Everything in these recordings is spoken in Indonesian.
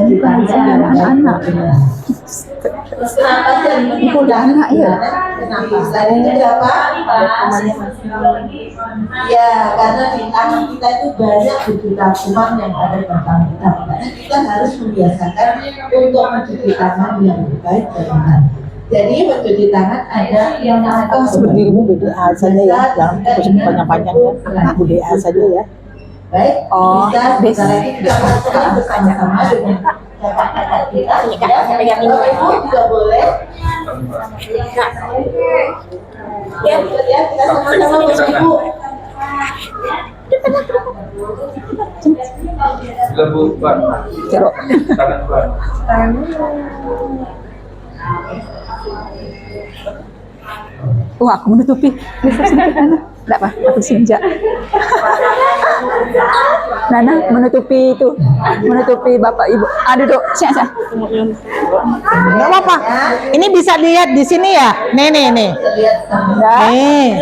bukan anak-anak. Itu udah anak ya. Dan itu berapa? Ya, karena di tangan kita itu banyak berjuta kuman yang ada di tangan kita. Makanya kita harus membiasakan untuk mencuci tangan yang baik dan benar. Jadi mencuci tangan ada yang Seperti ibu BDA saja ya, jangan panjang-panjang ya, BDA saja ya. baik. Oh, Bisa kita lakukan bersama-sama dengan kakak-kakak kita. Ya, Bapak Ibu juga boleh. Ya, kita sama-sama Bapak Ibu. Lebu ban, tangan ban. Wah, aku menutupi. Enggak apa, aku senja. Nana menutupi itu, menutupi bapak ibu. Aduh, dok, siap. Nggak apa-apa. Ini bisa lihat di sini ya. Nih. Lihat sama. Nih.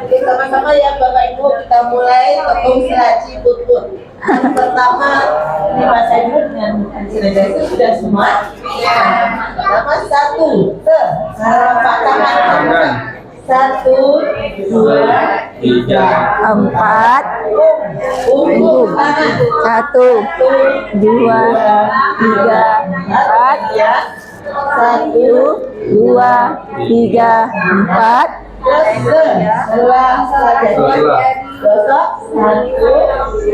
Oke, sama-sama ya Bapak Ibu, kita mulai tepung seraci putut. Yang pertama, ini Mas Ibu dengan itu sudah semua. Pertama satu, saraf tangan. 1, 2, 3, 4, punggung tangan. 1, 2, 3, 4, Ya, 1, 2, 3, 4. terus setelah jadi gosok 1,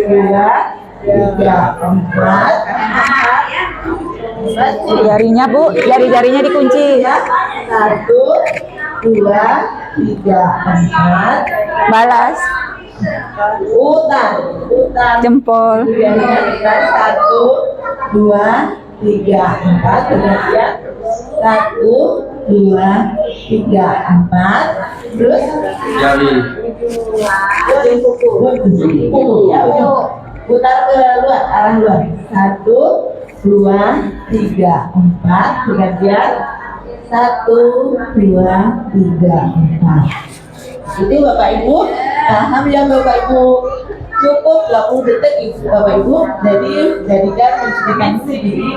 2, 3, 4. Jarinya Bu, jari-jarinya dikunci. 1, 2, 3, 4. Balas Utar jempol. kemudian 1, 2, 3, 4. Kemudian 1, 2, 3, 4. Terus Jari, ujung kuku ya, ujung putar ke luar, arah luar. 1, 2, 3, 4. Kemudian 1, 2, 3, 4. Itu Bapak Ibu paham ya Bapak Ibu? Cukup 20 detik Ibu Bapak Ibu. Jadi jadikan mencucikan diri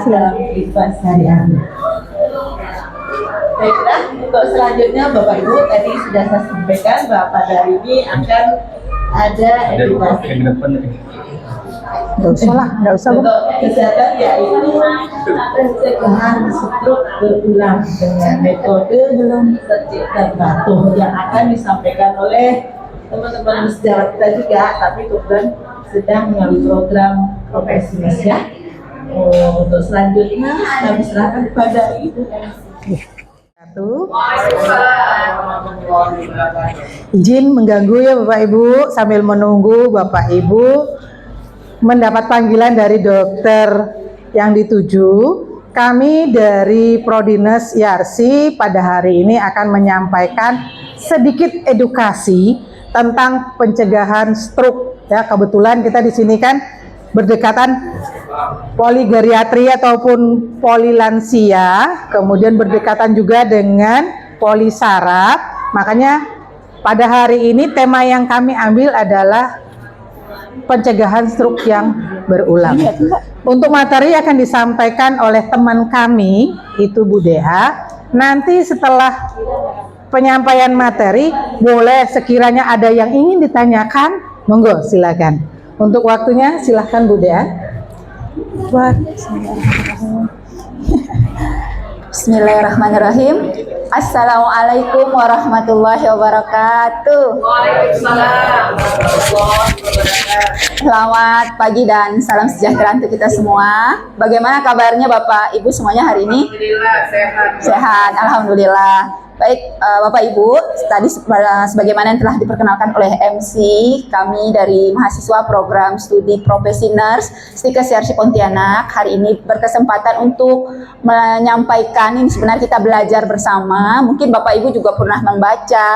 dalam kehidupan sehari-hari. Baiklah, untuk selanjutnya Bapak Ibu tadi sudah saya sampaikan bahwa pada hari ini akan ada edukasi Nggak usah Bu. untuk kesehatan, yaitu pencegahan stroke berulang dengan metode tercik dan batuh yang akan disampaikan oleh teman-teman sejawat kita juga, tapi kebetulan sedang melalui program profesinis ya. Untuk selanjutnya kami serahkan kepada Ibu. Izin mengganggu ya Bapak Ibu, sambil menunggu Bapak Ibu mendapat panggilan dari dokter yang dituju. Kami dari Prodines IARSI pada hari ini akan menyampaikan sedikit edukasi tentang pencegahan stroke. Ya, kebetulan kita di sini kan berdekatan poligeriatri ataupun polilansia, kemudian berdekatan juga dengan polisaraf. Makanya pada hari ini tema yang kami ambil adalah pencegahan stroke yang berulang. Untuk materi akan disampaikan oleh teman kami, itu Bu Dea. Nanti setelah penyampaian materi, boleh sekiranya ada yang ingin ditanyakan, monggo silakan. Untuk waktunya silakan Bu Dea. Bismillahirrahmanirrahim. Assalamualaikum warahmatullahi wabarakatuh. Selamat pagi dan salam sejahtera untuk kita semua. Bagaimana kabarnya Bapak Ibu semuanya hari ini? Alhamdulillah sehat. Sehat, alhamdulillah. Baik, Bapak Ibu, tadi sebagaimana yang telah diperkenalkan oleh MC kami dari mahasiswa program studi profesi nurse Stikes IARSI Pontianak, hari ini berkesempatan untuk menyampaikan, ini sebenarnya kita belajar bersama. Mungkin Bapak Ibu juga pernah membaca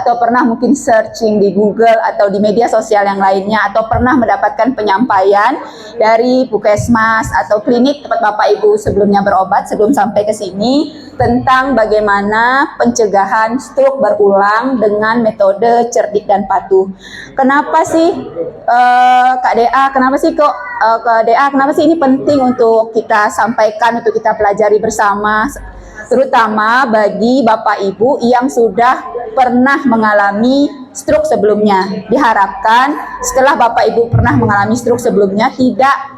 atau pernah mungkin searching di Google atau di media sosial yang lainnya, atau pernah mendapatkan penyampaian dari puskesmas atau klinik tempat Bapak Ibu sebelumnya berobat sebelum sampai ke sini. tentang bagaimana pencegahan stroke berulang dengan metode cerdik dan patuh. Kenapa sih Kak DA, kenapa sih ini penting untuk kita sampaikan, untuk kita pelajari bersama, terutama bagi Bapak Ibu yang sudah pernah mengalami stroke sebelumnya. Diharapkan setelah Bapak Ibu pernah mengalami stroke sebelumnya tidak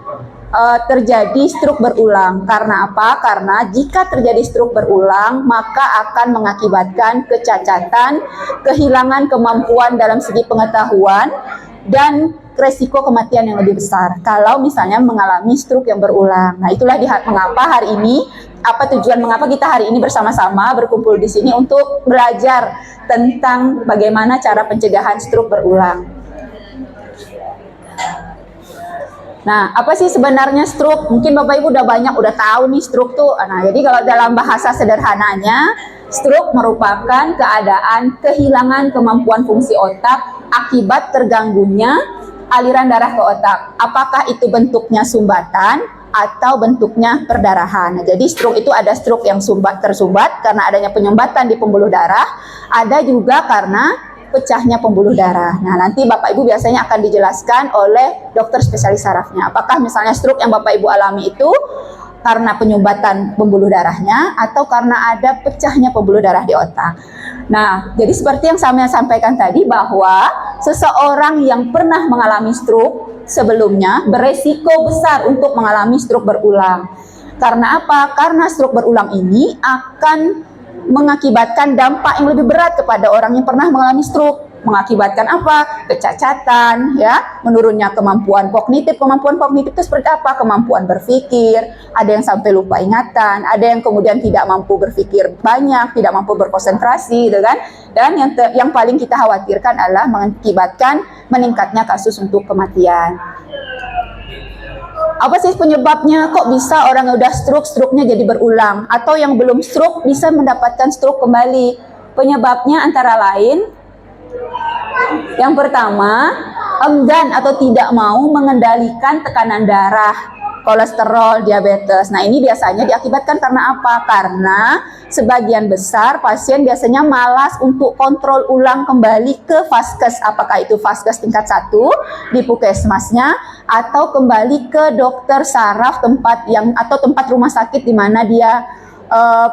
terjadi stroke berulang. Karena apa? Karena jika terjadi stroke berulang, maka akan mengakibatkan kecacatan, kehilangan kemampuan dalam segi pengetahuan, dan resiko kematian yang lebih besar kalau misalnya mengalami stroke yang berulang. Nah, itulah mengapa hari ini, tujuan mengapa kita hari ini bersama-sama berkumpul di sini untuk belajar tentang bagaimana cara pencegahan stroke berulang. Nah, apa sih sebenarnya stroke? Mungkin Bapak Ibu udah tahu nih stroke tuh. Nah, jadi kalau dalam bahasa sederhananya, stroke merupakan keadaan kehilangan kemampuan fungsi otak akibat terganggunya aliran darah ke otak. Apakah itu bentuknya sumbatan atau bentuknya perdarahan. Nah, jadi stroke itu ada stroke yang tersumbat karena adanya penyumbatan di pembuluh darah, ada juga karena pecahnya pembuluh darah. Nah, nanti Bapak Ibu biasanya akan dijelaskan oleh dokter spesialis sarafnya. Apakah misalnya stroke yang Bapak Ibu alami itu karena penyumbatan pembuluh darahnya atau karena ada pecahnya pembuluh darah di otak. Nah, jadi seperti yang saya sampaikan tadi bahwa seseorang yang pernah mengalami stroke sebelumnya beresiko besar untuk mengalami stroke berulang. Karena apa? Karena stroke berulang ini akan mengakibatkan dampak yang lebih berat kepada orang yang pernah mengalami stroke. Mengakibatkan apa? Kecacatan, ya, menurunnya kemampuan kognitif. Kemampuan kognitif itu seperti apa? Kemampuan berpikir, ada yang sampai lupa ingatan, ada yang kemudian tidak mampu berpikir banyak, tidak mampu berkonsentrasi, gitu kan? Dan yang paling kita khawatirkan adalah mengakibatkan meningkatnya kasus untuk kematian. Apa sih penyebabnya? Kok bisa orang yang udah stroke-nya jadi berulang? Atau yang belum stroke bisa mendapatkan stroke kembali? Penyebabnya antara lain, yang pertama, enggan atau tidak mau mengendalikan tekanan darah, kolesterol, diabetes. Nah, ini biasanya diakibatkan karena apa? Karena sebagian besar pasien biasanya malas untuk kontrol ulang kembali ke vaskes. Apakah itu vaskes tingkat 1 di puskesmasnya atau kembali ke dokter saraf tempat rumah sakit di mana dia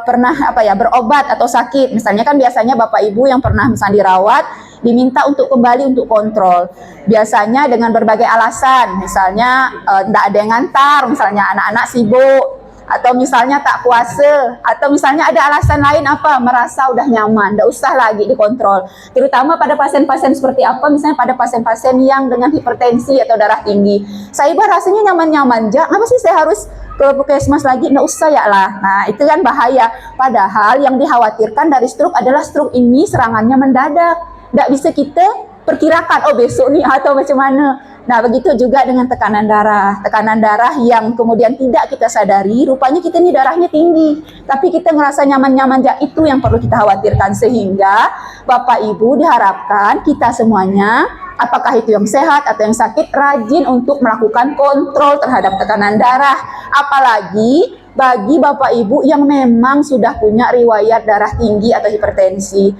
pernah berobat atau sakit. Misalnya kan biasanya Bapak Ibu yang pernah misalnya dirawat diminta untuk kembali untuk kontrol. Biasanya dengan berbagai alasan, misalnya tidak ada yang ngantar, misalnya anak-anak sibuk, atau misalnya tak puasa, atau misalnya ada alasan lain merasa udah nyaman, tidak usah lagi dikontrol. Terutama pada pasien-pasien seperti apa, misalnya pada pasien-pasien yang dengan hipertensi atau darah tinggi. Saya rasanya nyaman-nyaman aja, apa sih saya harus ke puskesmas lagi? Nggak usah ya lah. Nah, itu kan bahaya. Padahal yang dikhawatirkan dari stroke adalah stroke ini serangannya mendadak. Nggak bisa kita perkirakan, besok nih atau macam mana. Nah, begitu juga dengan tekanan darah. Tekanan darah yang kemudian tidak kita sadari, rupanya kita ini darahnya tinggi. Tapi kita ngerasa nyaman-nyaman aja, itu yang perlu kita khawatirkan. Sehingga Bapak Ibu diharapkan kita semuanya, apakah itu yang sehat atau yang sakit, rajin untuk melakukan kontrol terhadap tekanan darah. Apalagi bagi Bapak Ibu yang memang sudah punya riwayat darah tinggi atau hipertensi.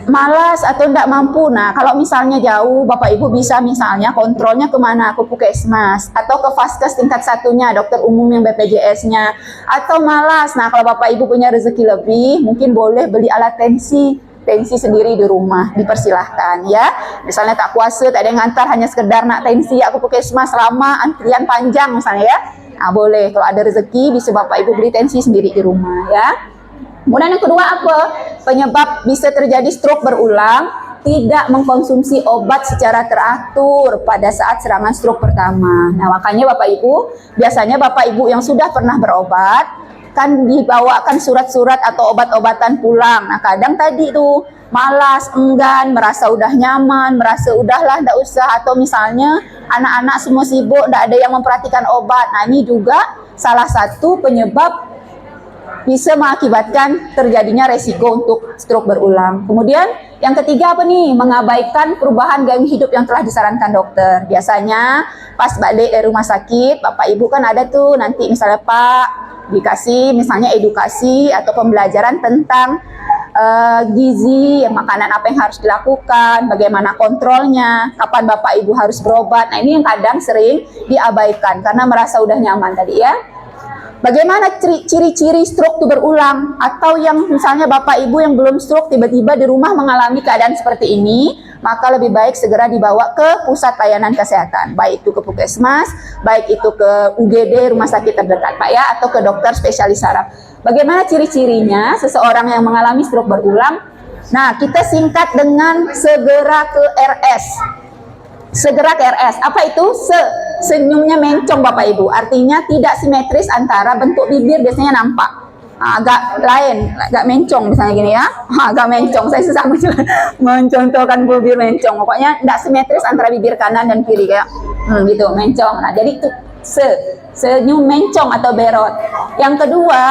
Malas atau tidak mampu. Nah, kalau misalnya jauh, Bapak Ibu bisa misalnya kontrolnya kemana? Ke puskesmas atau ke vaskes tingkat 1-nya, dokter umum yang BPJS-nya. Atau malas, nah kalau Bapak Ibu punya rezeki lebih, mungkin boleh beli alat tensi sendiri di rumah, dipersilahkan ya. Misalnya tak puasa, tak ada yang ngantar, hanya sekedar nak tensi aku puskesmas lama, antrian panjang misalnya ya. Nah, boleh kalau ada rezeki bisa Bapak Ibu beli tensi sendiri di rumah ya. Kemudian yang kedua apa? Penyebab bisa terjadi stroke berulang, tidak mengkonsumsi obat secara teratur pada saat serangan stroke pertama. Nah, makanya Bapak Ibu, biasanya Bapak Ibu yang sudah pernah berobat, kan dibawakan surat-surat atau obat-obatan pulang. Nah, kadang tadi tuh malas, enggan, merasa udah nyaman, merasa udahlah, nggak usah. Atau misalnya anak-anak semua sibuk, nggak ada yang memperhatikan obat. Nah, ini juga salah satu penyebab bisa mengakibatkan terjadinya resiko untuk stroke berulang. Kemudian yang ketiga apa nih? Mengabaikan perubahan gaya hidup yang telah disarankan dokter. Biasanya pas balik dari rumah sakit, Bapak Ibu kan ada tuh nanti misalnya Pak dikasih misalnya edukasi atau pembelajaran tentang gizi, makanan apa yang harus dilakukan, bagaimana kontrolnya, kapan Bapak Ibu harus berobat. Nah ini yang kadang sering diabaikan karena merasa udah nyaman tadi ya. Bagaimana ciri-ciri stroke itu berulang, atau yang misalnya Bapak Ibu yang belum stroke tiba-tiba di rumah mengalami keadaan seperti ini, maka lebih baik segera dibawa ke pusat layanan kesehatan, baik itu ke puskesmas, baik itu ke UGD rumah sakit terdekat Pak ya, atau ke dokter spesialis saraf. Bagaimana ciri-cirinya seseorang yang mengalami stroke berulang? Nah, kita singkat dengan segera ke RS. Segera ke RS. Apa itu? Senyumnya mencong Bapak Ibu. Artinya tidak simetris antara bentuk bibir, biasanya nampak. Agak lain, agak mencong misalnya gini ya. Agak mencong. Saya susah mencontohkan bibir mencong. Pokoknya tidak simetris antara bibir kanan dan kiri kayak gitu, mencong. Nah, jadi itu senyum mencong atau berot. Yang kedua,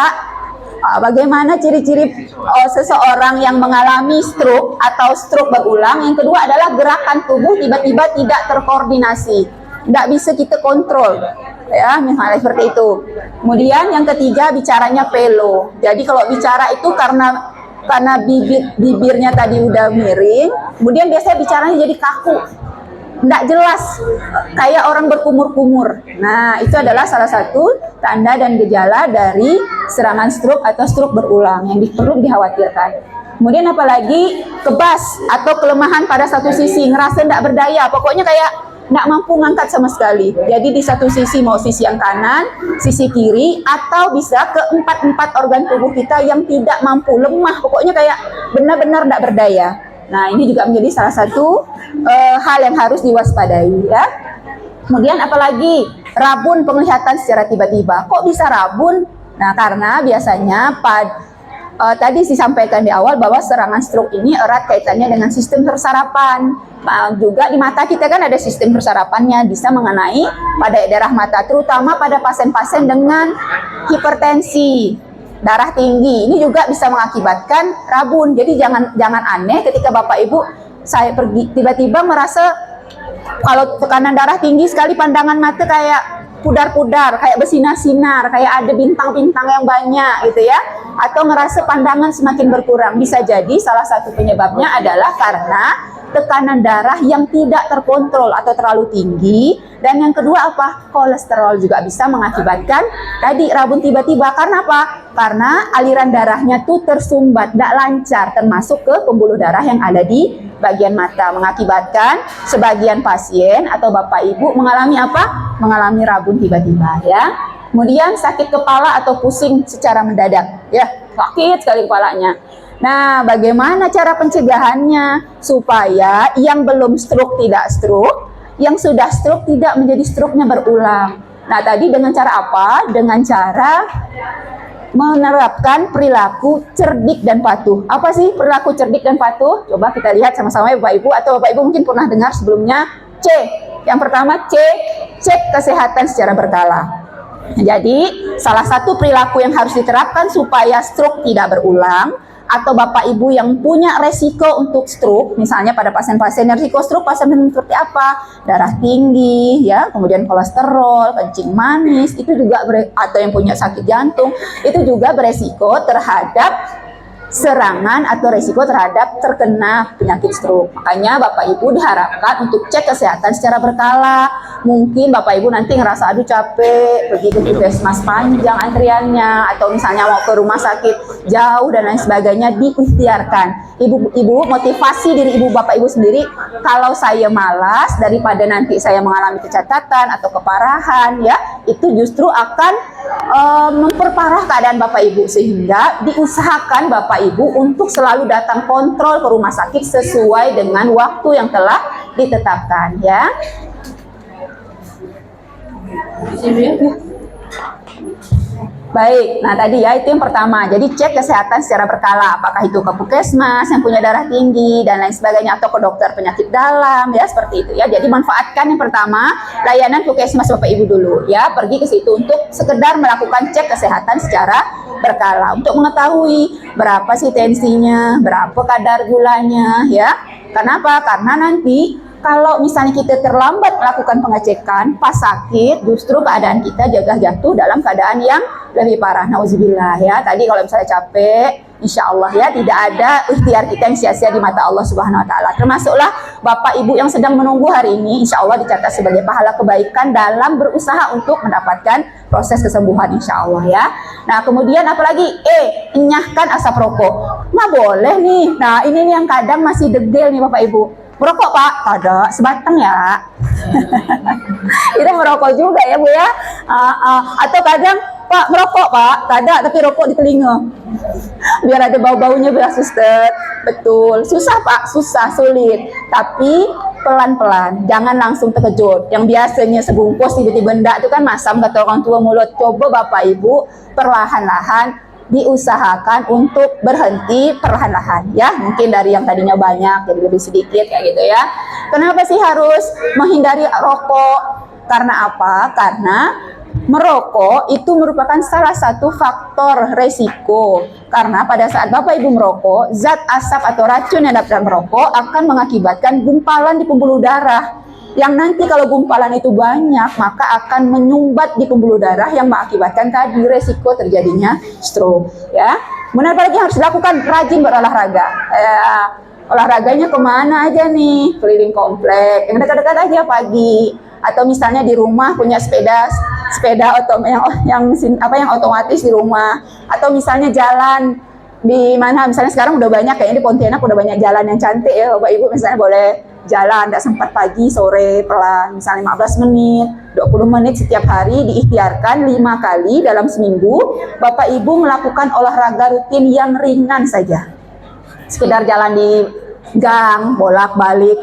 bagaimana ciri-ciri seseorang yang mengalami stroke atau stroke berulang? Yang kedua adalah gerakan tubuh tiba-tiba tidak terkoordinasi, tidak bisa kita kontrol, ya misalnya seperti itu. Kemudian yang ketiga bicaranya pelo. Jadi kalau bicara itu karena bibirnya tadi udah miring, kemudian biasanya bicaranya jadi kaku, tidak jelas, kayak orang berkumur-kumur. Nah, itu adalah salah satu tanda dan gejala dari serangan stroke atau stroke berulang yang perlu dikhawatirkan. Kemudian apalagi kebas atau kelemahan pada satu sisi, ngerasa tidak berdaya, pokoknya kayak tidak mampu ngangkat sama sekali. Jadi di satu sisi, mau sisi yang kanan, sisi kiri, atau bisa ke empat organ tubuh kita yang tidak mampu, lemah, pokoknya kayak benar-benar tidak berdaya. Nah, ini juga menjadi salah satu hal yang harus diwaspadai ya. Kemudian apalagi rabun penglihatan secara tiba-tiba. Kok bisa rabun? Nah, karena biasanya tadi disampaikan di awal bahwa serangan stroke ini erat kaitannya dengan sistem persarapan. Juga di mata kita kan ada sistem persarapannya, bisa mengenai pada daerah mata, terutama pada pasien-pasien dengan hipertensi, darah tinggi. Ini juga bisa mengakibatkan rabun. Jadi jangan aneh ketika Bapak Ibu saya pergi tiba-tiba merasa kalau tekanan darah tinggi sekali, pandangan mata kayak pudar-pudar, kayak bersinar-sinar, kayak ada bintang-bintang yang banyak gitu ya, atau ngerasa pandangan semakin berkurang. Bisa jadi salah satu penyebabnya adalah karena tekanan darah yang tidak terkontrol atau terlalu tinggi. Dan yang kedua apa? Kolesterol juga bisa mengakibatkan tadi rabun tiba-tiba. Karena apa? Karena aliran darahnya tuh tersumbat, tidak lancar, termasuk ke pembuluh darah yang ada di bagian mata, mengakibatkan sebagian pasien atau Bapak Ibu mengalami apa? Mengalami rabun tiba-tiba ya. Kemudian sakit kepala atau pusing secara mendadak ya, sakit sekali kepalanya. Nah, bagaimana cara pencegahannya supaya yang belum stroke tidak stroke, yang sudah stroke tidak menjadi stroke-nya berulang? Nah, tadi dengan cara apa? Dengan cara menerapkan perilaku cerdik dan patuh. Apa sih perilaku cerdik dan patuh? Coba kita lihat sama-sama ya Bapak Ibu, atau Bapak Ibu mungkin pernah dengar sebelumnya. C. Yang pertama C, cek kesehatan secara berkala. Jadi, salah satu perilaku yang harus diterapkan supaya stroke tidak berulang, atau Bapak Ibu yang punya resiko untuk stroke, misalnya pada pasien-pasien resiko stroke, pasien seperti apa? Darah tinggi, ya, kemudian kolesterol, kencing manis, itu juga atau yang punya sakit jantung, itu juga beresiko terhadap serangan atau resiko terhadap terkena penyakit stroke. Makanya Bapak Ibu diharapkan untuk cek kesehatan secara berkala. Mungkin Bapak Ibu nanti ngerasa aduh capek, pergi ke puskesmas panjang antriannya, atau misalnya mau ke rumah sakit jauh dan lain sebagainya, diikhtiarkan. Ibu motivasi diri Ibu Bapak Ibu sendiri, kalau saya malas daripada nanti saya mengalami kecacatan atau keparahan ya, itu justru akan memperparah keadaan Bapak Ibu, sehingga diusahakan Bapak Ibu untuk selalu datang kontrol ke rumah sakit sesuai dengan waktu yang telah ditetapkan ya. Di sini ya. Baik, nah tadi ya itu yang pertama. Jadi cek kesehatan secara berkala, apakah itu ke puskesmas yang punya darah tinggi dan lain sebagainya atau ke dokter penyakit dalam ya seperti itu ya. Jadi manfaatkan yang pertama layanan puskesmas Bapak Ibu dulu ya, pergi ke situ untuk sekedar melakukan cek kesehatan secara berkala untuk mengetahui berapa sih tensinya, berapa kadar gulanya ya. Kenapa? Karena nanti kalau misalnya kita terlambat melakukan pengecekan, pas sakit, justru keadaan kita jatuh dalam keadaan yang lebih parah. Nauzubillah ya. Tadi kalau misalnya capek, insya Allah ya tidak ada ikhtiar kita yang sia-sia di mata Allah Subhanahu Wa Taala. Termasuklah Bapak Ibu yang sedang menunggu hari ini, insya Allah dicatat sebagai pahala kebaikan dalam berusaha untuk mendapatkan proses kesembuhan insya Allah ya. Nah kemudian apalagi enyahkan asap rokok. Nah boleh nih. Nah ini nih yang kadang masih degil nih Bapak Ibu. Merokok Pak? Ada, sebatang ya. Kita merokok juga ya Bu ya. Atau kadang Pak merokok Pak? Ada, tapi rokok di telinga. Biar ada bau-baunya biar suster. Betul, susah Pak, susah, sulit. Tapi pelan-pelan, jangan langsung terkejut. Yang biasanya sebungkus tiba-tiba enggak itu kan masam kata orang tua mulut. Coba Bapak Ibu perlahan-lahan diusahakan untuk berhenti perlahan-lahan ya, mungkin dari yang tadinya banyak jadi lebih sedikit kayak gitu ya. Kenapa sih harus menghindari rokok? Karena apa? Karena merokok itu merupakan salah satu faktor resiko, karena pada saat Bapak Ibu merokok, zat asap atau racun yang dapat merokok akan mengakibatkan gumpalan di pembuluh darah. Yang nanti kalau gumpalan itu banyak, maka akan menyumbat di pembuluh darah yang mengakibatkan tadi resiko terjadinya stroke. Ya, kemudian apa lagi harus dilakukan? Rajin berolahraga. Olahraganya kemana aja nih? Keliling komplek, yang dekat-dekat aja pagi. Atau misalnya di rumah punya sepeda yang otomatis di rumah. Atau misalnya jalan di mana? Misalnya sekarang udah banyak kayaknya di Pontianak udah banyak jalan yang cantik ya, Bapak Ibu misalnya boleh jalan, tidak sempat pagi, sore, pelan, misalnya 15 menit, 20 menit setiap hari, diikhtiarkan 5 kali dalam seminggu, Bapak Ibu melakukan olahraga rutin yang ringan saja. Sekedar jalan di gang, bolak-balik.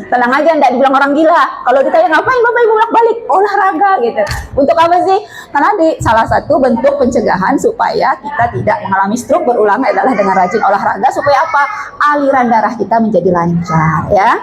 Tenang aja, tidak dibilang orang gila. Kalau ditanya ngapain Bapak Ibu bolak-balik? Olahraga gitu. Untuk apa sih? Karena salah satu bentuk pencegahan supaya kita tidak mengalami stroke berulang adalah dengan rajin olahraga supaya apa? Aliran darah kita menjadi lancar ya.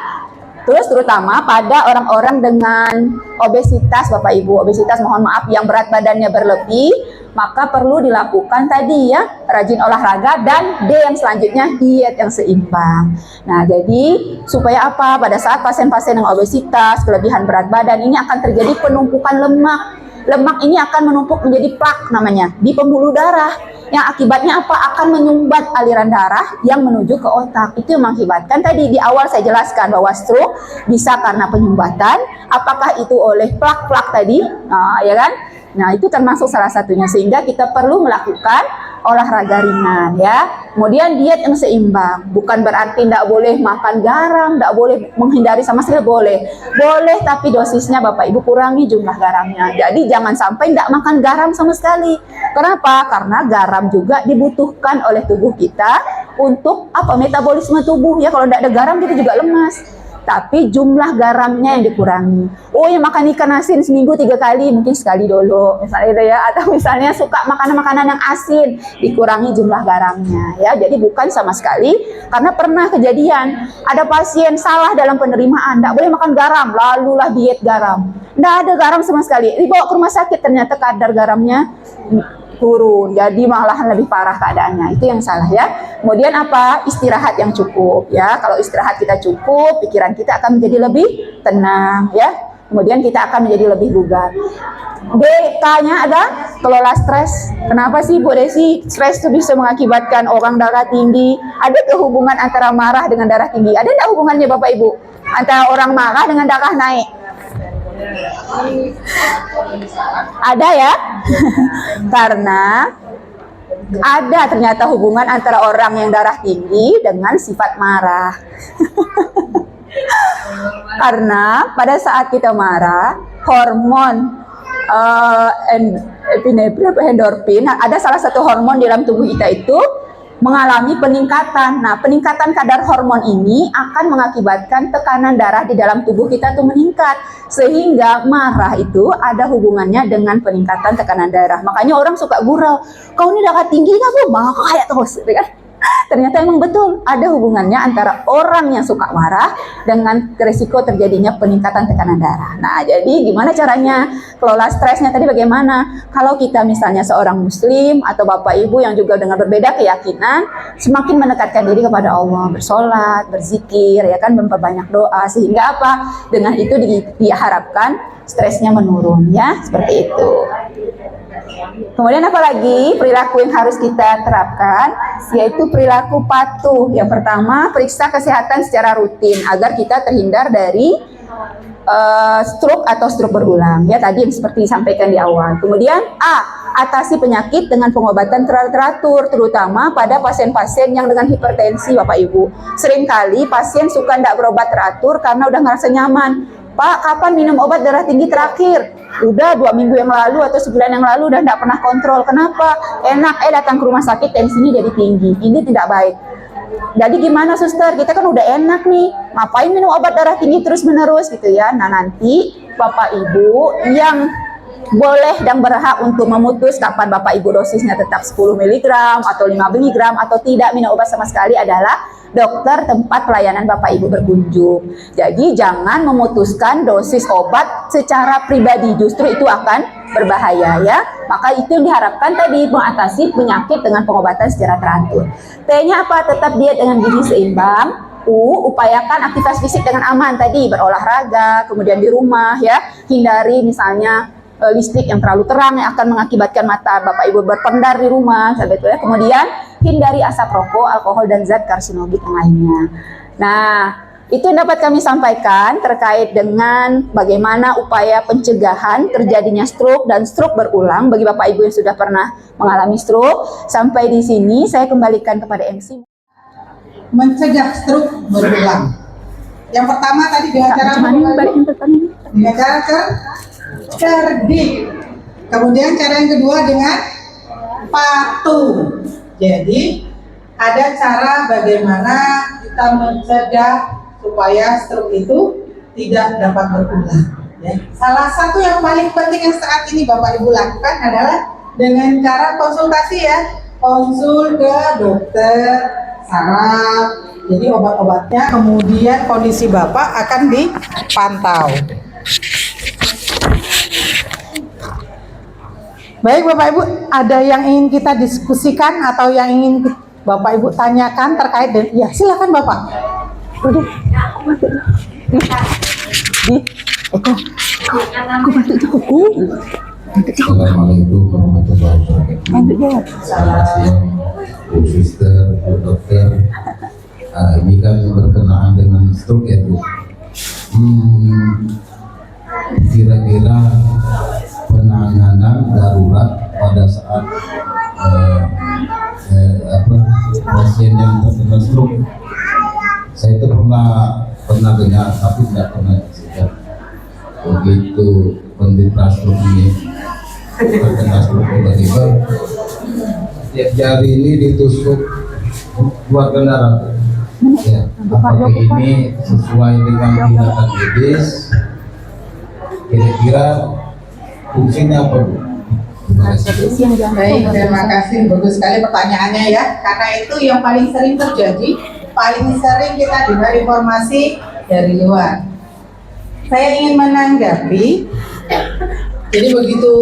Terus terutama pada orang-orang dengan obesitas Bapak Ibu, obesitas mohon maaf yang berat badannya berlebih, maka perlu dilakukan tadi ya rajin olahraga dan D yang selanjutnya diet yang seimbang. Nah jadi supaya apa? Pada saat pasien-pasien yang obesitas, kelebihan berat badan ini akan terjadi penumpukan lemak. Lemak ini akan menumpuk menjadi plak namanya di pembuluh darah. Yang akibatnya apa? Akan menyumbat aliran darah yang menuju ke otak. Itu yang mengakibatkan tadi di awal saya jelaskan bahwa stroke bisa karena penyumbatan. Apakah itu oleh plak-plak tadi? Nah, ya kan? Nah, itu termasuk salah satunya. Sehingga kita perlu melakukan olahraga ringan ya. Kemudian diet yang seimbang. Bukan berarti tidak boleh makan garam, tidak boleh menghindari sama sekali, boleh. Boleh, tapi dosisnya Bapak Ibu kurangi jumlah garamnya. Jadi jangan sampai tidak makan garam sama sekali. Kenapa? Karena garam juga dibutuhkan oleh tubuh kita untuk apa? Metabolisme tubuh ya. Kalau tidak ada garam kita juga lemas. Tapi jumlah garamnya yang dikurangi. Oh ya, makan ikan asin seminggu 3 kali, mungkin sekali dulu misalnya itu ya. Atau misalnya suka makanan-makanan yang asin, dikurangi jumlah garamnya ya. Jadi bukan sama sekali, karena pernah kejadian ada pasien salah dalam penerimaan, tidak boleh makan garam, lalulah diet garam, tidak ada garam sama sekali, dibawa ke rumah sakit, ternyata kadar garamnya turun, jadi malahan lebih parah keadaannya. Itu yang salah ya. Kemudian apa? Istirahat yang cukup ya. Kalau istirahat kita cukup, pikiran kita akan menjadi lebih tenang ya. Kemudian kita akan menjadi lebih bugar. D-nya ada kelola stres. Kenapa sih Bu Desi stres itu bisa mengakibatkan orang darah tinggi? Ada kehubungan antara marah dengan darah tinggi? Ada tidak hubungannya Bapak Ibu? Antara orang marah dengan darah naik? Ada ya. Karena ada ternyata hubungan antara orang yang darah tinggi dengan sifat marah. Karena pada saat kita marah, hormon endorfin, ada salah satu hormon di dalam tubuh kita itu mengalami peningkatan. Nah, peningkatan kadar hormon ini akan mengakibatkan tekanan darah di dalam tubuh kita tuh meningkat. Sehingga marah itu ada hubungannya dengan peningkatan tekanan darah. Makanya orang suka gurau, kau ini darah tinggi nggak bu? Marah kayak terus, gitu kan? Ternyata emang betul ada hubungannya antara orang yang suka marah dengan risiko terjadinya peningkatan tekanan darah. Nah, jadi gimana caranya kelola stresnya tadi bagaimana? Kalau kita misalnya seorang muslim atau bapak ibu yang juga dengan berbeda keyakinan, semakin mendekatkan diri kepada Allah, bersolat, berzikir, ya kan, memperbanyak doa, sehingga apa? Dengan itu diharapkan stresnya menurun, ya, seperti itu. Kemudian apalagi perilaku yang harus kita terapkan, yaitu perilaku patuh. Yang pertama, periksa kesehatan secara rutin agar kita terhindar dari stroke atau stroke berulang. Ya, tadi yang seperti disampaikan di awal. Kemudian atasi penyakit dengan pengobatan teratur, terutama pada pasien-pasien yang dengan hipertensi, Bapak Ibu. Seringkali pasien suka tidak berobat teratur karena udah ngerasa nyaman. Pak, kapan minum obat darah tinggi terakhir? Udah 2 minggu yang lalu atau sebulan yang lalu udah tidak pernah kontrol. Kenapa? Enak, datang ke rumah sakit tensinya jadi tinggi. Ini tidak baik. Jadi gimana suster? Kita kan udah enak nih. Ngapain minum obat darah tinggi terus menerus gitu ya? Nah, nanti Bapak Ibu yang boleh dan berhak untuk memutus kapan Bapak Ibu dosisnya tetap 10 mg atau 5 mg atau tidak minum obat sama sekali adalah dokter tempat pelayanan Bapak Ibu berkunjung. Jadi jangan memutuskan dosis obat secara pribadi, justru itu akan berbahaya ya. Maka itu yang diharapkan tadi, mengatasi penyakit dengan pengobatan secara teratur. T-nya apa? Tetap diet dengan gizi seimbang. Upayakan aktivitas fisik dengan aman tadi, berolahraga, kemudian di rumah ya, hindari misalnya listrik yang terlalu terang yang akan mengakibatkan mata Bapak Ibu berpendar di rumah, sampai itu ya. Kemudian hindari asap rokok, alkohol dan zat karsinogik yang lainnya. Nah, itu yang dapat kami sampaikan terkait dengan bagaimana upaya pencegahan terjadinya stroke dan stroke berulang bagi Bapak Ibu yang sudah pernah mengalami stroke. Sampai di sini saya kembalikan kepada MC. Mencegah stroke berulang. Yang pertama tadi dengan cara cerdik. Kemudian cara yang kedua dengan patuh. Jadi ada cara bagaimana kita mencegah supaya stroke itu tidak dapat berulang. Ya. Salah satu yang paling penting yang saat ini Bapak Ibu lakukan adalah dengan cara konsultasi ya, konsul ke dokter saraf. Jadi obat-obatnya, kemudian kondisi Bapak akan dipantau. Baik Bapak Ibu, ada yang ingin kita diskusikan atau yang ingin Bapak Ibu tanyakan terkait dengan, ya silakan Bapak. Udah, Assalamualaikum warahmatullahi wabarakatuh. Selamat siang, Bu Suster, Bu Dokter. Ini kan berkenaan dengan stroke ya Bu. Kira-kira penanganan darurat pada saat pasien yang terkena stroke. Saya itu pernah dengar tapi tidak pernah dicegah. Begitu penderita stroke ini terkena stroke tiba-tiba jari ini ditusuk keluarkan darah. Ya, apakah ini sesuai dengan tindakan medis? Kira-kira fungsinya apa Bu? Baik, terima kasih, bagus sekali pertanyaannya ya. Karena itu yang paling sering terjadi, paling sering kita dengar informasi dari luar. Saya ingin menanggapi. Jadi begitu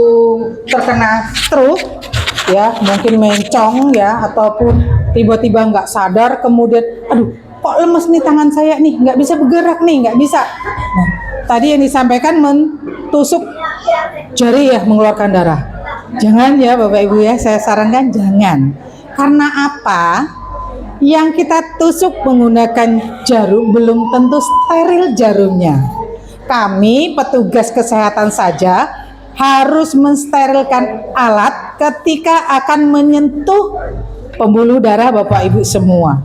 terkena stroke, ya mungkin mencong ya, ataupun tiba-tiba nggak sadar, kemudian, aduh, kok lemes nih tangan saya nih, nggak bisa bergerak nih, nggak bisa. Nah, tadi yang disampaikan mentusuk jari ya, mengeluarkan darah. Jangan ya Bapak Ibu ya, saya sarankan jangan. Karena apa? Yang kita tusuk menggunakan jarum belum tentu steril jarumnya. Kami petugas kesehatan saja harus mensterilkan alat ketika akan menyentuh pembuluh darah Bapak Ibu semua.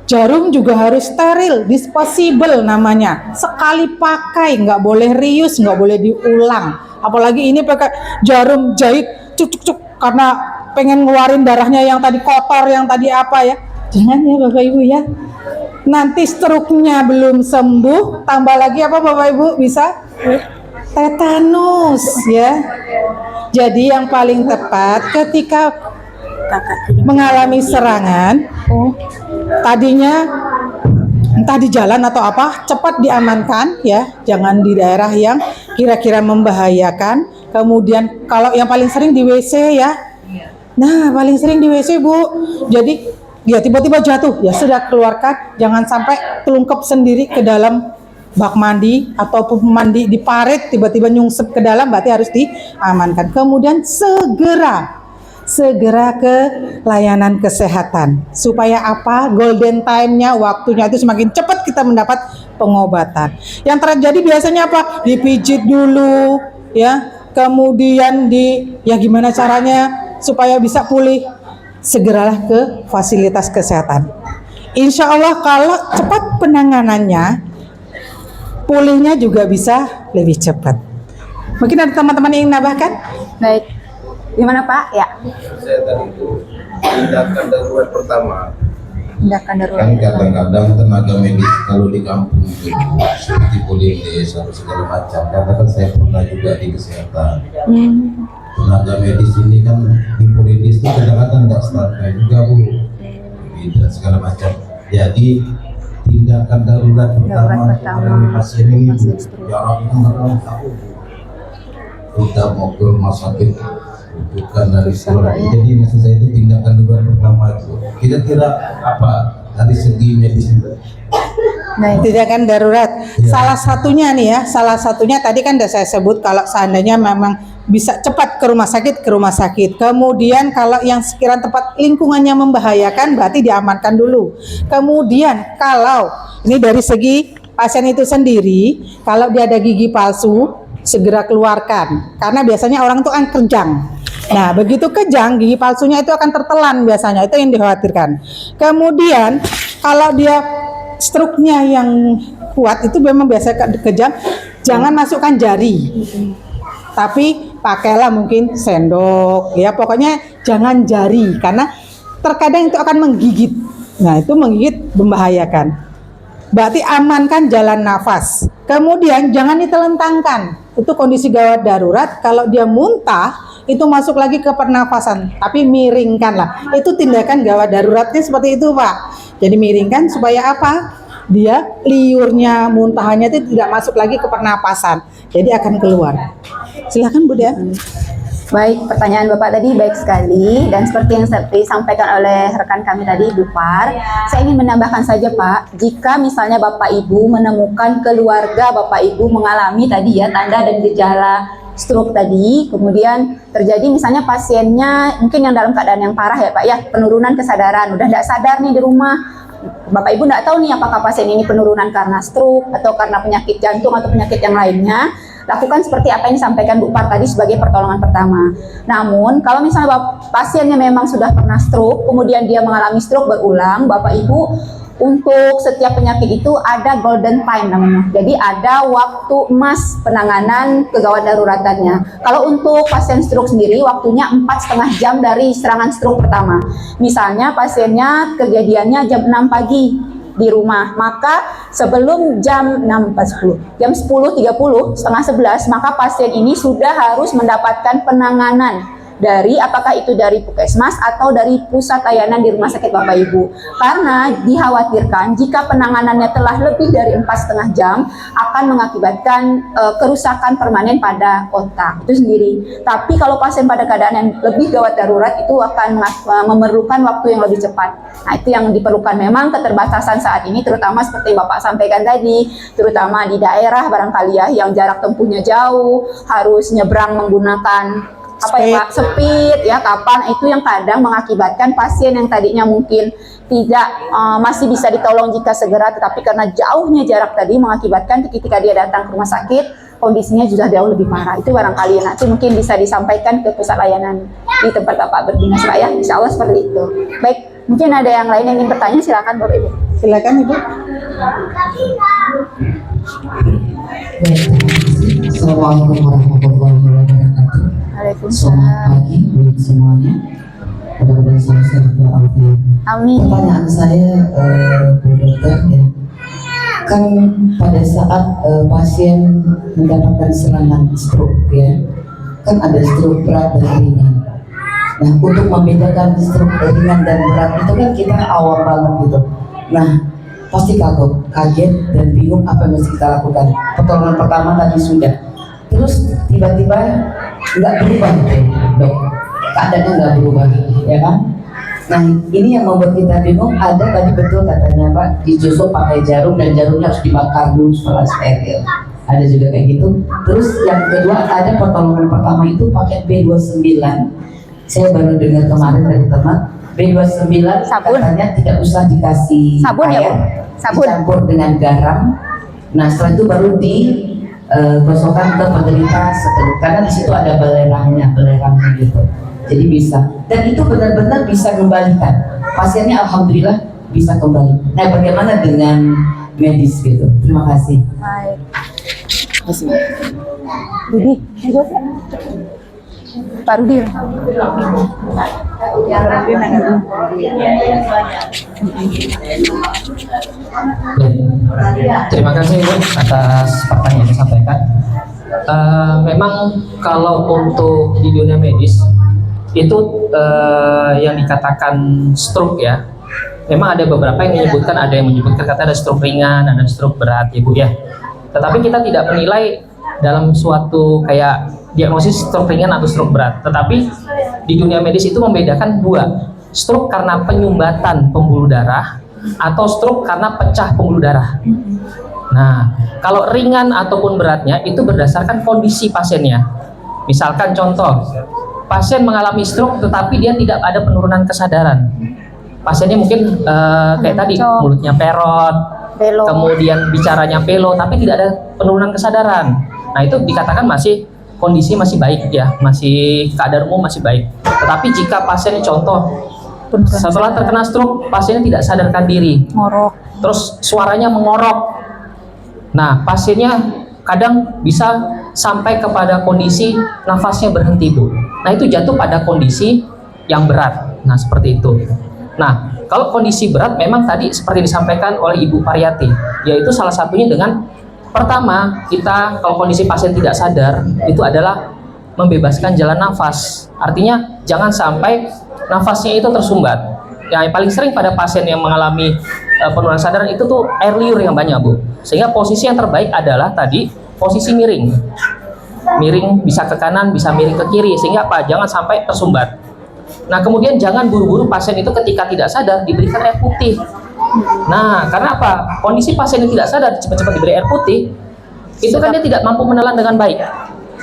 Jarum juga harus steril, disposable namanya. Sekali pakai, nggak boleh reuse, nggak boleh diulang. Apalagi ini pakai jarum jahit cuk-cuk-cuk karena pengen ngeluarin darahnya yang tadi kotor, yang tadi apa ya. Jangan ya Bapak Ibu ya. Nanti struknya belum sembuh, tambah lagi apa Bapak Ibu bisa? Tetanus ya. Jadi yang paling tepat ketika mengalami serangan, tadinya entah di jalan atau apa, cepat diamankan ya, jangan di daerah yang kira-kira membahayakan. Kemudian kalau yang paling sering di WC ya, nah paling sering di WC Bu, jadi ya tiba-tiba jatuh, ya sudah keluarkan, jangan sampai telungkep sendiri ke dalam bak mandi ataupun mandi di parit, tiba-tiba nyungsep ke dalam, berarti harus diamankan. Kemudian segera ke layanan kesehatan. Supaya apa? Golden time-nya, waktunya itu semakin cepat kita mendapat pengobatan. Yang terjadi biasanya apa? Dipijit dulu, ya. Kemudian ya gimana caranya supaya bisa pulih? Segeralah ke fasilitas kesehatan. Insya Allah kalau cepat penanganannya, pulihnya juga bisa lebih cepat. Mungkin ada teman-teman yang ingin nambahkan? Baik. Gimana Pak? Ya. Saya tadi itu tindakan darurat pertama. Tindakan darurat. Kan kadang-kadang tenaga medis kalau di kampung itu seperti Polindes atau segala macam. Karena kan saya pernah juga di kesehatan. Tenaga medis ini kan di Polindes itu kadang-kadang nggak standby juga Bu. Dan segala macam. Jadi tindakan darurat pertama dari pasien ini jaraknya tahu. Kita mau ke rumah sakit bukan dari sekolah. Jadi maksud saya itu tindakan darurat pertama itu. Kira-kira apa dari segi medis itu? Nah, tindakan darurat. Salah satunya nih ya, salah satunya tadi kan sudah saya sebut kalau seandainya memang bisa cepat ke rumah sakit. Kemudian kalau yang sekiranya tempat lingkungannya membahayakan berarti diamankan dulu. Kemudian kalau ini dari segi pasien itu sendiri, kalau dia ada gigi palsu segera keluarkan. Karena biasanya orang itu kan kejang. Nah, begitu kejang gigi palsunya itu akan tertelan biasanya, itu yang dikhawatirkan. Kemudian kalau dia struknya yang kuat itu memang biasa kejang, jangan masukkan jari. Tapi pakailah mungkin sendok, ya pokoknya jangan jari karena terkadang itu akan menggigit. Nah, itu menggigit membahayakan. Berarti amankan jalan nafas. Kemudian jangan ditelentangkan. Itu kondisi gawat darurat. Kalau dia muntah, itu masuk lagi ke pernafasan. Tapi miringkanlah. Itu tindakan gawat daruratnya seperti itu Pak. Jadi miringkan supaya apa? Dia liurnya, muntahannya itu tidak masuk lagi ke pernapasan. Jadi akan keluar. Silakan Bu Dia. Baik, pertanyaan Bapak tadi baik sekali dan seperti yang disampaikan oleh rekan kami tadi Bu Par, saya ingin menambahkan saja Pak, jika misalnya Bapak Ibu menemukan keluarga Bapak Ibu mengalami tadi ya tanda dan gejala stroke tadi, kemudian terjadi misalnya pasiennya mungkin yang dalam keadaan yang parah ya Pak ya, penurunan kesadaran, udah tidak sadar nih di rumah. Bapak Ibu tidak tahu nih apakah pasien ini penurunan karena stroke atau karena penyakit jantung atau penyakit yang lainnya. Lakukan seperti apa yang disampaikan Bu Par tadi sebagai pertolongan pertama. Namun kalau misalnya pasiennya memang sudah pernah stroke, kemudian dia mengalami stroke berulang, Bapak Ibu untuk setiap penyakit itu ada golden time namanya. Jadi ada waktu emas penanganan kegawat daruratannya. Kalau untuk pasien stroke sendiri waktunya 4,5 jam dari serangan stroke pertama. Misalnya pasiennya kejadiannya jam 6 pagi di rumah, maka sebelum jam 10.30, setengah 11, maka pasien ini sudah harus mendapatkan penanganan dari apakah itu dari puskesmas atau dari pusat layanan di rumah sakit Bapak Ibu. Karena dikhawatirkan jika penanganannya telah lebih dari 4,5 jam akan mengakibatkan kerusakan permanen pada otak itu sendiri. Tapi kalau pasien pada keadaan yang lebih gawat darurat itu akan memerlukan waktu yang lebih cepat. Nah, itu yang diperlukan. Memang keterbatasan saat ini terutama seperti Bapak sampaikan tadi, terutama di daerah barangkali ya yang jarak tempuhnya jauh, harus nyebrang menggunakan speed ya, kapan itu yang kadang mengakibatkan pasien yang tadinya mungkin tidak masih bisa ditolong jika segera, tetapi karena jauhnya jarak tadi mengakibatkan ketika dia datang ke rumah sakit kondisinya sudah jauh lebih parah. Itu barangkali nanti mungkin bisa disampaikan ke pusat layanan di tempat Bapak berdinas Pak ya, insya Allah seperti itu. Baik, mungkin ada yang lain yang ingin bertanya, silakan Bapak Ibu. Silakan Ibu. Assalamualaikum warahmatullahi wabarakatuh. Selamat Waalaikumsalam. pagi buat semuanya. mudah-mudahan selalu sehat walafiat. Amin. Pertanyaan saya, Bu Dokter, ya, kan pada saat pasien mendapatkan serangan stroke, ya, kan ada stroke berat dan ringan. Nah, untuk membedakan stroke ringan dan berat itu kan kita awam banget gitu. Nah, pasti kaget dan bingung apa yang mesti kita lakukan. Pertolongan pertama tadi sudah, terus tiba-tiba nggak berubah, dok. Keadaannya nggak berubah, ya kan? Nah, ini yang membuat kita bingung. Ada tadi betul katanya Pak, ditusuk pakai jarum dan jarumnya harus dibakar dulu setelah steril. Ada juga kayak gitu. Terus yang kedua ada pertolongan pertama itu pakai B29. Saya baru dengar kemarin dari teman B29 Sabun. katanya tidak usah dikasih Sabun ya, air, Bu? Sabun. dicampur dengan garam. Nah, setelah itu baru digosokkan ke penderita setelah, karena di situ ada belerangnya gitu. Jadi bisa, dan itu benar-benar bisa kembalikan pasiennya, alhamdulillah bisa kembali. Nah, bagaimana dengan medis gitu? Terima kasih. Baik. Rudi, lanjut. Pak Rudi. Terima kasih Bu atas pertanyaan yang disampaikan. Memang kalau untuk di dunia medis itu yang dikatakan stroke ya, memang ada beberapa yang menyebutkan, ada yang menyebutkan kata ada stroke ringan, ada stroke berat ya Bu ya. Tetapi kita tidak menilai dalam suatu kayak diagnosis stroke ringan atau stroke berat. Tetapi di dunia medis itu membedakan dua, stroke karena penyumbatan pembuluh darah atau stroke karena pecah pembuluh darah. Nah, kalau ringan ataupun beratnya itu berdasarkan kondisi pasiennya. Misalkan contoh, pasien mengalami stroke tetapi dia tidak ada penurunan kesadaran. Pasiennya mungkin kayak tadi mulutnya perot, Belo. kemudian bicaranya pelo, tapi tidak ada penurunan kesadaran. Nah, itu dikatakan masih kondisi masih baik ya, masih keadaan umum masih baik. Tetapi jika pasiennya contoh setelah terkena stroke, pasiennya tidak sadarkan diri, Ngorok. terus suaranya mengorok. Nah, pasiennya kadang bisa sampai kepada kondisi nafasnya berhenti Bu. Nah, itu jatuh pada kondisi yang berat. Nah, seperti itu. Nah, kalau kondisi berat memang tadi seperti disampaikan oleh Ibu Pariyati, yaitu salah satunya dengan pertama, kita kalau kondisi pasien tidak sadar itu adalah membebaskan jalan nafas. Artinya jangan sampai nafasnya itu tersumbat. Ya, yang paling sering pada pasien yang mengalami penurunan kesadaran itu tuh air liur yang banyak Bu. Sehingga posisi yang terbaik adalah tadi posisi miring. Miring bisa ke kanan, bisa miring ke kiri, sehingga apa? Jangan sampai tersumbat. Nah, kemudian jangan buru-buru pasien itu ketika tidak sadar diberikan air putih. Nah, karena apa? Kondisi pasien yang tidak sadar cepat-cepat diberi air putih, itu kan dia tidak mampu menelan dengan baik.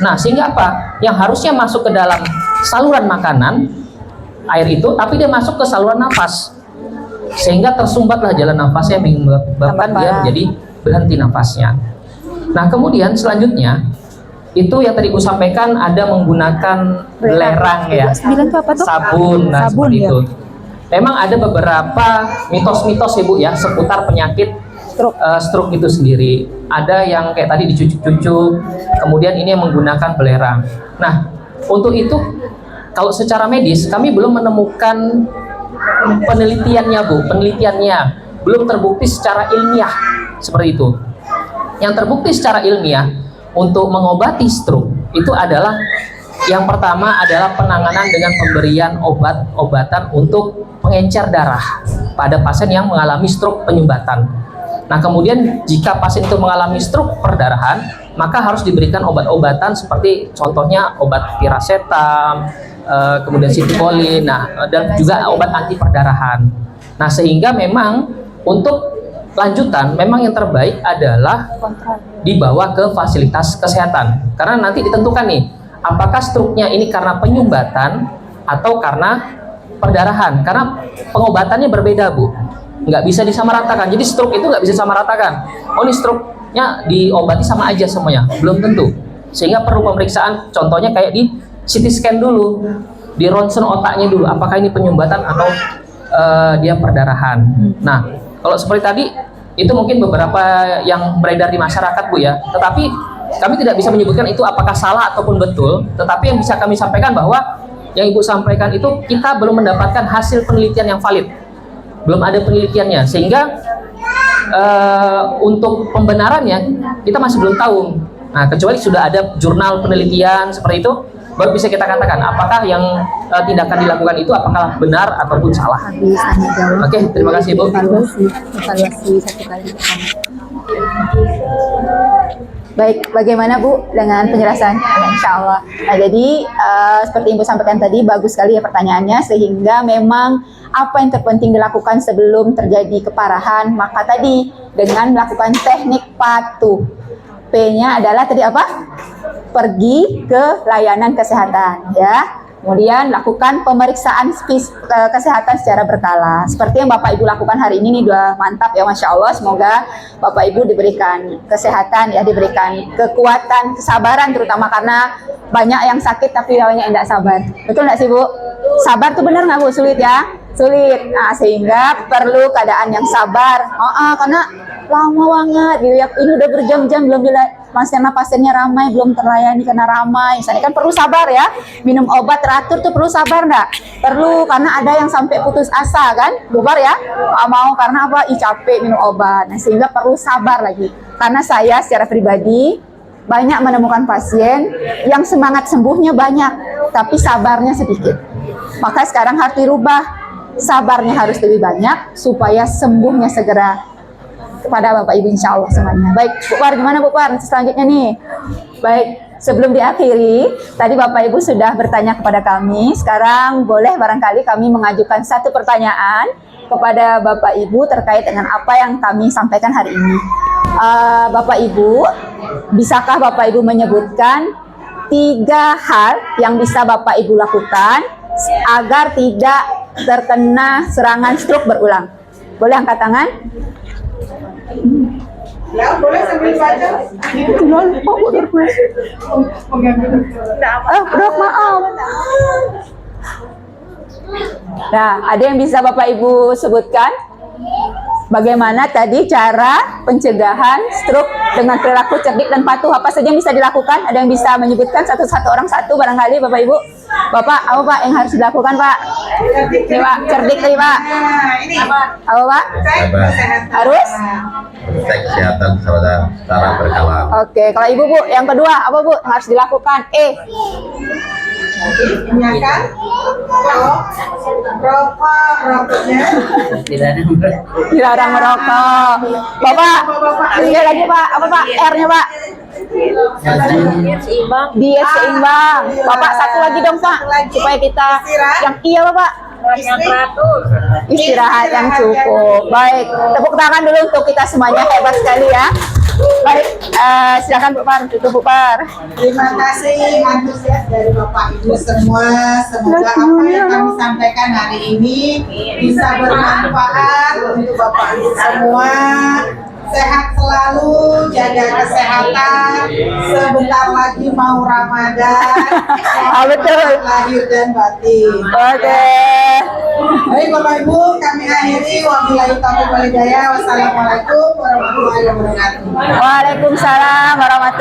Nah, sehingga apa? Yang harusnya masuk ke dalam saluran makanan, air itu, tapi dia masuk ke saluran nafas. Sehingga tersumbatlah jalan nafasnya yang menyebabkan dia menjadi berhenti nafasnya. Nah, kemudian selanjutnya, itu yang tadi aku sampaikan ada menggunakan belerang ya, sabun, nah Sabun, seperti ya. itu. Memang ada beberapa mitos-mitos Ibu ya seputar penyakit stroke itu sendiri. Ada yang kayak tadi dicucuk-cucuk, kemudian ini yang menggunakan belerang. Nah, untuk itu kalau secara medis kami belum menemukan penelitiannya Bu, penelitiannya belum terbukti secara ilmiah seperti itu. Yang terbukti secara ilmiah untuk mengobati stroke itu adalah yang pertama adalah penanganan dengan pemberian obat-obatan untuk pengencer darah pada pasien yang mengalami stroke penyumbatan. Nah, kemudian jika pasien itu mengalami stroke perdarahan, maka harus diberikan obat-obatan seperti contohnya obat piracetam, kemudian sitikolin, nah, dan juga obat anti perdarahan. Nah, sehingga memang untuk lanjutan memang yang terbaik adalah dibawa ke fasilitas kesehatan, karena nanti ditentukan nih apakah stroke-nya ini karena penyumbatan atau karena perdarahan, karena pengobatannya berbeda Bu, nggak bisa disamaratakan. Jadi stroke itu nggak bisa disamaratakan, oh ini stroke-nya diobati sama aja semuanya, belum tentu. Sehingga perlu pemeriksaan, contohnya kayak di CT scan dulu, di ronsen otaknya dulu, apakah ini penyumbatan atau dia perdarahan. Nah, kalau seperti tadi itu mungkin beberapa yang beredar di masyarakat Bu ya, tetapi kami tidak bisa menyebutkan itu apakah salah ataupun betul. Tetapi yang bisa kami sampaikan bahwa yang Ibu sampaikan itu kita belum mendapatkan hasil penelitian yang valid. Belum ada penelitiannya, sehingga untuk pembenarannya kita masih belum tahu. Nah, kecuali sudah ada jurnal penelitian seperti itu, baru bisa kita katakan apakah yang tindakan dilakukan itu apakah benar ataupun salah. Habis tanya jawab. Oke, terima kasih Bu. Evaluasi satu kali bersama. Baik, bagaimana Bu dengan penjelasan? Ya, Insya Allah. Nah, jadi seperti Ibu sampaikan tadi, bagus sekali ya pertanyaannya, sehingga memang apa yang terpenting dilakukan sebelum terjadi keparahan, maka tadi dengan melakukan teknik patuh. P-nya adalah tadi apa? Pergi ke layanan kesehatan, ya. Kemudian lakukan pemeriksaan kesehatan secara berkala. Seperti yang Bapak Ibu lakukan hari ini udah mantap ya, Masya Allah. Semoga Bapak Ibu diberikan kesehatan ya, diberikan kekuatan, kesabaran, terutama karena banyak yang sakit tapi banyak yang tidak sabar. Betul nggak sih Bu? Sabar tuh benar nggak Bu? Sulit ya? Sulit. Nah, sehingga perlu keadaan yang sabar. Karena lama banget gitu ya. Ini udah berjam-jam belum pasiennya ramai, belum terlayani karena ramai. Misalnya kan perlu sabar ya. Minum obat teratur tuh perlu sabar nggak? Perlu, karena ada yang sampai putus asa kan, bubar ya. Nggak mau karena apa? Capek minum obat. Nah, sehingga perlu sabar lagi. Karena saya secara pribadi banyak menemukan pasien yang semangat sembuhnya banyak, tapi sabarnya sedikit. Maka sekarang harus dirubah. Sabarnya harus lebih banyak supaya sembuhnya segera kepada Bapak Ibu, insya Allah semuanya. Baik, Bu Par, gimana Bu Par? Selanjutnya nih. Baik, sebelum diakhiri, tadi Bapak Ibu sudah bertanya kepada kami. Sekarang boleh barangkali kami mengajukan satu pertanyaan kepada Bapak Ibu terkait dengan apa yang kami sampaikan hari ini. Bapak Ibu, bisakah Bapak Ibu menyebutkan 3 hal yang bisa Bapak Ibu lakukan agar tidak terkena serangan stroke berulang? Boleh angkat tangan? Ya, boleh sambil baca. Dok, maaf. Nah, ada yang bisa Bapak Ibu sebutkan? Bagaimana tadi cara pencegahan stroke dengan perilaku cerdik dan patuh? Apa saja yang bisa dilakukan? Ada yang bisa menyebutkan satu-satu orang satu barangkali Bapak Ibu? Bapak, apa Pak yang harus dilakukan Pak? Ini Pak, cerdik tadi Pak. Apa Pak? Harus? Cek kesehatan secara berkala. Oke, kalau Ibu Bu, yang kedua apa Bu yang harus dilakukan? Ingatkan rokoknya Dilarang merokok. Bapak, sekali lagi Pak, apa Pak? R-nya Pak? Diet seimbang. Bapak satu lagi dong Pak, supaya kita yang iya Bapak. Istirahat yang cukup. Baik, tepuk tangan dulu untuk kita semuanya, hebat sekali ya. Baik, silakan Bu Par, tutup Bu Par. Terima kasih antusias dari Bapak Ibu semua. Semoga apa yang kami sampaikan hari ini bisa bermanfaat untuk Bapak Ibu semua. Sehat selalu, jaga kesehatan. Sebentar lagi mau Ramadan. Betul. Lahir dan batin. Oke. Baik Bapak Ibu, kami akhiri. Wabillahi taufiq wal hidayah. Wassalamualaikum warahmatullahi wabarakatuh. Waalaikumsalam warahmatullahi wabarakatuh.